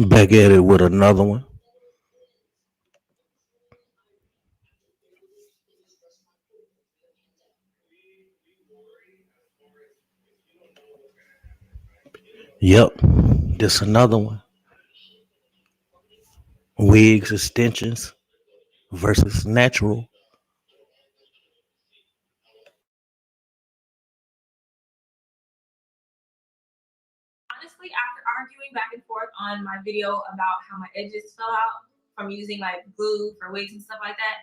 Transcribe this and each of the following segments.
Back at it with another one. Yep, this another one. Wigs extensions versus natural. Honestly, after arguing back and forth on my video about how my edges fell out from using like glue for wigs and stuff like that,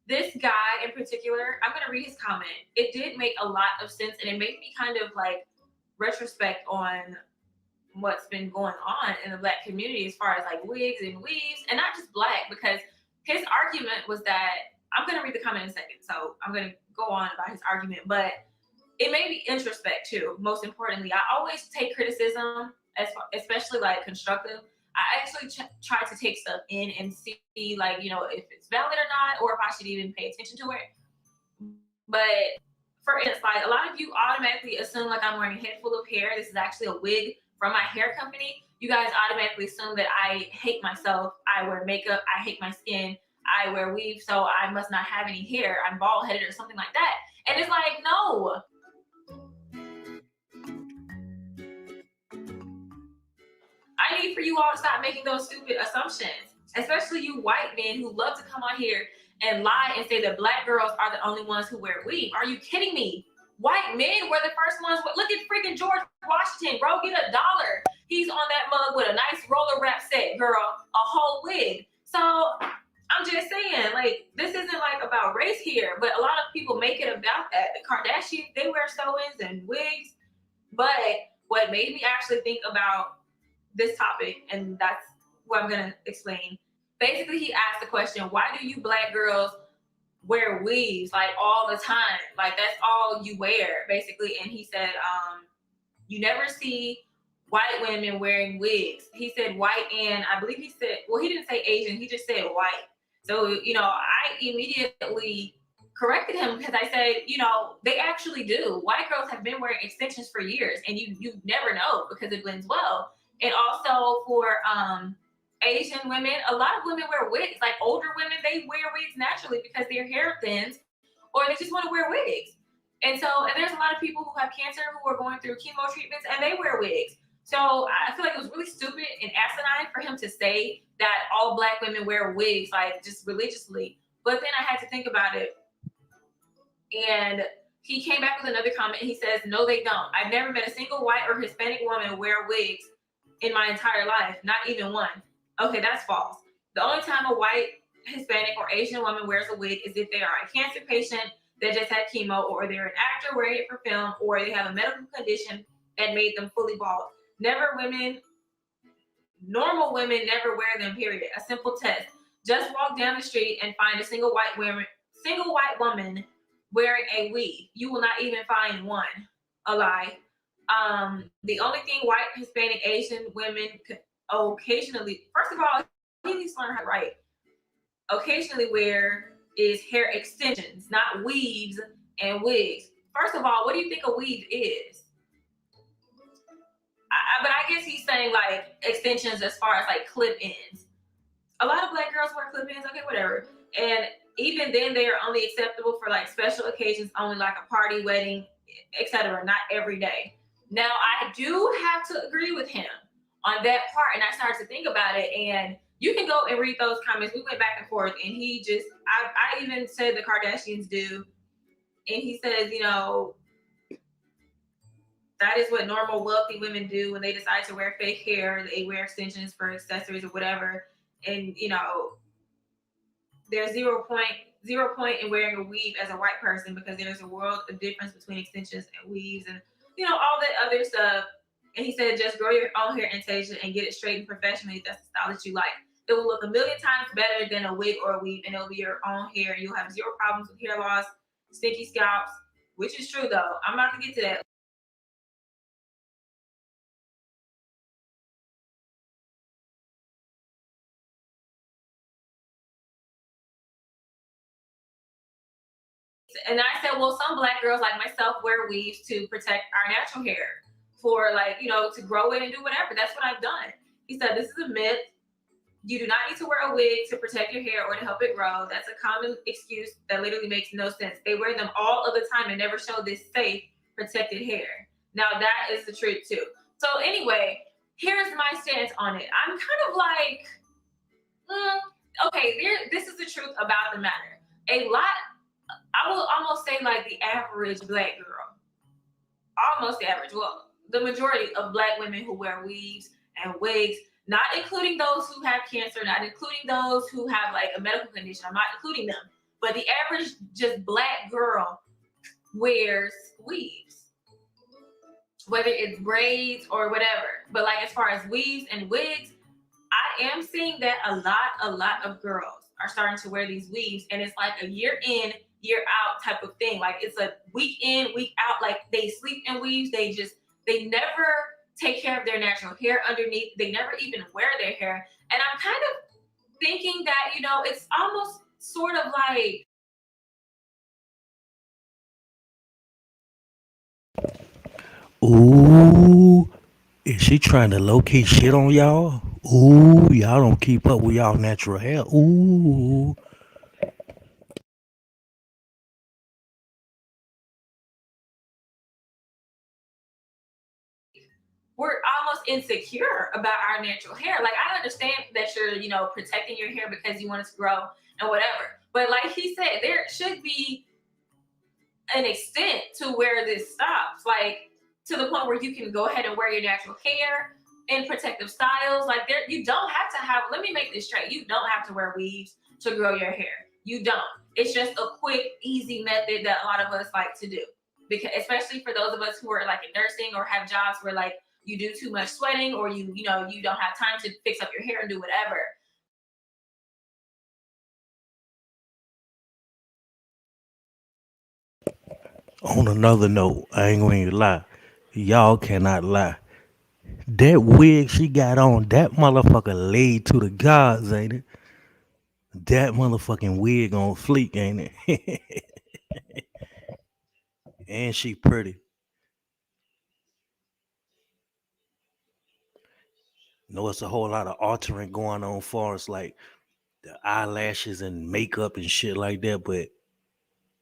this guy in particular, I'm gonna read his comment. It did make a lot of sense and it made me kind of like retrospect on what's been going on in the black community as far as like wigs and weaves, and not just black, because his argument was that I'm gonna read the comment in a second, so I'm gonna go on about his argument, but it made me introspect too. Most importantly, I always take criticism, especially like constructive. I actually try to take stuff in and see, like, you know, if it's valid or not, or if I should even pay attention to it. But for instance, like a lot of you automatically assume like I'm wearing a head full of hair. This is actually a wig from my hair company. You guys automatically assume that I hate myself. I wear makeup. I hate my skin. I wear weave, so I must not have any hair. I'm bald headed or something like that. And it's like, no, I need for you all to stop making those stupid assumptions, especially you white men who love to come on here and lie and say that black girls are the only ones who wear weave. Are you kidding me? White men were the first ones. Look at freaking George Washington, bro. Get $1. He's on that mug with a nice roller wrap set, girl, a whole wig. So I'm just saying, like, this isn't like about race here, but a lot of people make it about that. The Kardashians, they wear sew-ins and wigs. But what made me actually think about this topic, and that's what I'm gonna explain. Basically, he asked the question, why do you black girls wear weaves like all the time? Like that's all you wear, basically. And he said, you never see white women wearing wigs. He said white, and I believe he said, well, he didn't say Asian, he just said white. So, you know, I immediately corrected him because I said, you know, they actually do. White girls have been wearing extensions for years, and you never know because it blends well. And also for Asian women, a lot of women wear wigs. Like older women, they wear wigs naturally because their hair thins, or they just want to wear wigs. And there's a lot of people who have cancer who are going through chemo treatments and they wear wigs. So I feel like it was really stupid and asinine for him to say that all black women wear wigs, like just religiously. But then I had to think about it, and he came back with another comment. He says, no, they don't. I've never met a single white or Hispanic woman wear wigs in my entire life, not even one. Okay, that's false. The only time a white, Hispanic, or Asian woman wears a wig is if they are a cancer patient that just had chemo, or they're an actor wearing it for film, or they have a medical condition that made them fully bald. Never women, normal women never wear them, period. A simple test. Just walk down the street and find a single white woman wearing a wig. You will not even find one. A lie. The only thing white, Hispanic, Asian women could occasionally, first of all, he needs to learn how to write. Occasionally wear is hair extensions, not weaves and wigs. First of all, what do you think a weave is? But I guess he's saying like extensions as far as like clip ins. A lot of black girls wear clip ins, okay, whatever. And even then, they are only acceptable for like special occasions, only like a party, wedding, etc. Not every day. Now, I do have to agree with him on that part, and I started to think about it. And you can go and read those comments. We went back and forth, and he just, I even said the Kardashians do, and he says, you know, that is what normal wealthy women do when they decide to wear fake hair. They wear extensions for accessories or whatever. And you know, there's zero point in wearing a weave as a white person because there's a world of difference between extensions and weaves and you know all that other stuff. And he said, just grow your own hair, Anastasia, and get it straightened professionally if that's the style that you like. It will look a million times better than a wig or a weave, and it'll be your own hair. You'll have zero problems with hair loss, sticky scalps, which is true though. I'm not gonna get to that. And I said, well, some black girls like myself wear weaves to protect our natural hair for like, you know, to grow it and do whatever. That's what I've done. He said, this is a myth. You do not need to wear a wig to protect your hair or to help it grow. That's a common excuse that literally makes no sense. They wear them all of the time and never show this safe, protected hair. Now, that is the truth, too. So, anyway, here's my stance on it. I'm kind of like, okay, this is the truth about the matter. A lot, I will almost say like the average black girl, almost the average, well, the majority of black women who wear weaves and wigs, not including those who have cancer, not including those who have like a medical condition, I'm not including them, but the average just black girl wears weaves, whether it's braids or whatever. But like as far as weaves and wigs, I am seeing that a lot of girls are starting to wear these weaves, and it's like a year in, year out type of thing. Like it's a week in, week out. Like they sleep in weaves. They never take care of their natural hair underneath. They never even wear their hair. And I'm kind of thinking that, it's almost sort of like, Ooh, is she trying to locate shit on y'all? Ooh, y'all don't keep up with y'all natural hair. Ooh. we're almost insecure about our natural hair. Like I understand that you're, protecting your hair because you want it to grow and whatever. But like he said, there should be an extent to where this stops. Like to the point where you can go ahead and wear your natural hair in protective styles. Like you don't have to have, let me make this straight. You don't have to wear weaves to grow your hair. You don't. It's just a quick, easy method that a lot of us like to do. Because especially for those of us who are like in nursing or have jobs where like you do too much sweating or you don't have time to fix up your hair and do whatever. On another note, I ain't going to lie. Y'all cannot lie. That wig she got on, that motherfucker laid to the gods, ain't it? That motherfucking wig on fleek, ain't it? And she pretty. No, it's a whole lot of altering going on for us, like the eyelashes and makeup and shit like that, but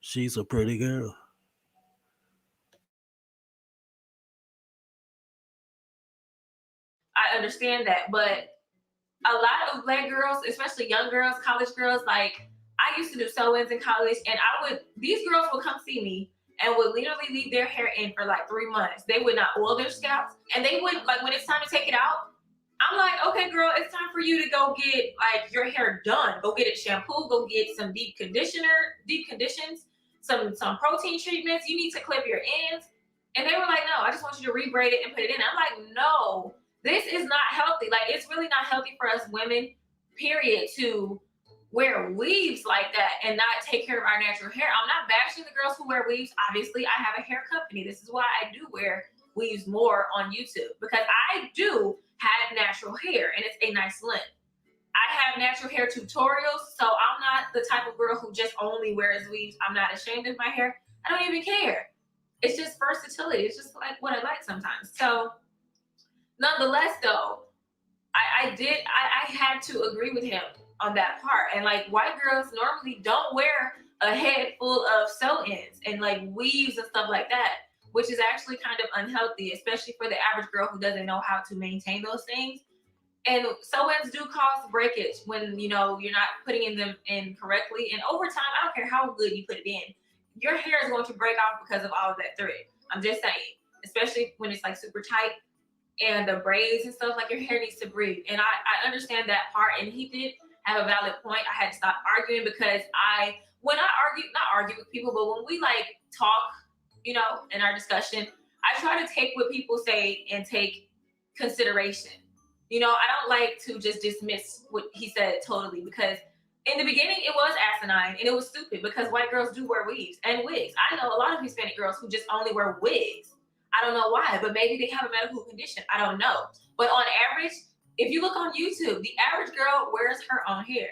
she's a pretty girl. I understand that, but a lot of black girls, especially young girls, college girls, like I used to do sew-ins in college, and these girls would come see me and would literally leave their hair in for like 3 months. They would not oil their scalps, and they would like when it's time to take it out. I'm like, okay, girl, it's time for you to go get like your hair done. Go get it shampoo. Go get some deep conditions, some protein treatments. You need to clip your ends. And they were like, no, I just want you to rebraid it and put it in. I'm like, no, this is not healthy. Like, it's really not healthy for us women, period, to wear weaves like that and not take care of our natural hair. I'm not bashing the girls who wear weaves. Obviously, I have a hair company. This is why I do wear weaves more on YouTube because I do have natural hair and it's a nice length. I have natural hair tutorials, so I'm not the type of girl who just only wears weaves. I'm not ashamed of my hair. I don't even care. It's just versatility. It's just like what I like sometimes. So, nonetheless, though, I had to agree with him on that part. And like white girls normally don't wear a head full of sew-ins and like weaves and stuff like that, which is actually kind of unhealthy, especially for the average girl who doesn't know how to maintain those things. And sew-ins do cause breakage when you're not putting in them in correctly. And over time, I don't care how good you put it in, your hair is going to break off because of all of that thread. I'm just saying, especially when it's like super tight and the braids and stuff, like your hair needs to breathe. And I understand that part. And he did have a valid point. I had to stop arguing because when I argue, not argue with people, but when we like talk, in our discussion, I try to take what people say and take consideration. I don't like to just dismiss what he said totally because in the beginning it was asinine and it was stupid because white girls do wear weaves and wigs. I know a lot of Hispanic girls who just only wear wigs. I don't know why, but maybe they have a medical condition. I don't know. But on average, if you look on YouTube, the average girl wears her own hair.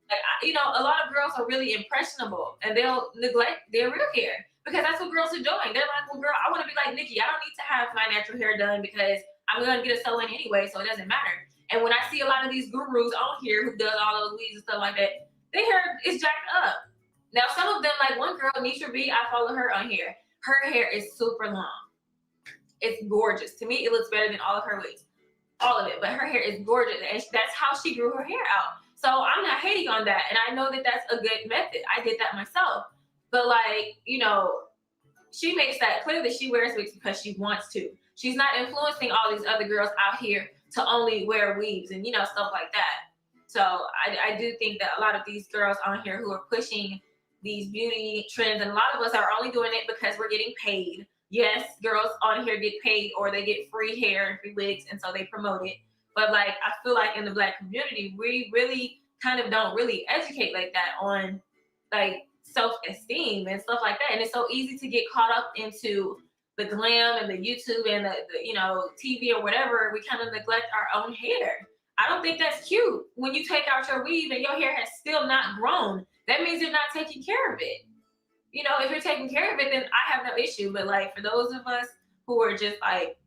Like, a lot of girls are really impressionable and they'll neglect their real hair because that's what girls are doing. They're like, well, girl, I want to be like Nikki. I don't need to have my natural hair done because I'm going to get a sew in anyway, so it doesn't matter. And when I see a lot of these gurus on here who does all those weeds and stuff like that, their hair is jacked up. Now, some of them, like one girl, Nisha B, I follow her on here. Her hair is super long. It's gorgeous. To me, it looks better than all of her wigs, all of it. But her hair is gorgeous, and that's how she grew her hair out. So I'm not hating on that, and I know that that's a good method. I did that myself. But like, she makes that clear that she wears wigs because she wants to. She's not influencing all these other girls out here to only wear weaves and stuff like that. So I do think that a lot of these girls on here who are pushing these beauty trends, and a lot of us are only doing it because we're getting paid. Yes, girls on here get paid or they get free hair and free wigs, and so they promote it. But like, I feel like in the Black community, we really kind of don't really educate like that on like self-esteem and stuff like that. And it's so easy to get caught up into the glam and the YouTube and the TV or whatever. We kind of neglect our own hair. I don't think that's cute. When you take out your weave and your hair has still not grown, that means you're not taking care of it. If you're taking care of it, then I have no issue. But like, for those of us who are just like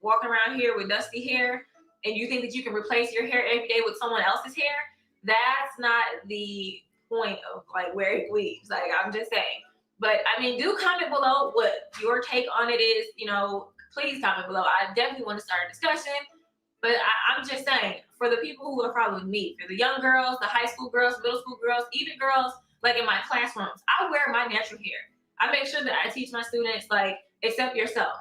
walking around here with dusty hair, and you think that you can replace your hair every day with someone else's hair, that's not the point of like wearing weaves. Like, I'm just saying. But I mean, do comment below what your take on it is. Please comment below. I definitely want to start a discussion. But I'm just saying, for the people who are following me, for the young girls, the high school girls, middle school girls, even girls like in my classrooms, I wear my natural hair. I make sure that I teach my students, like, accept yourself.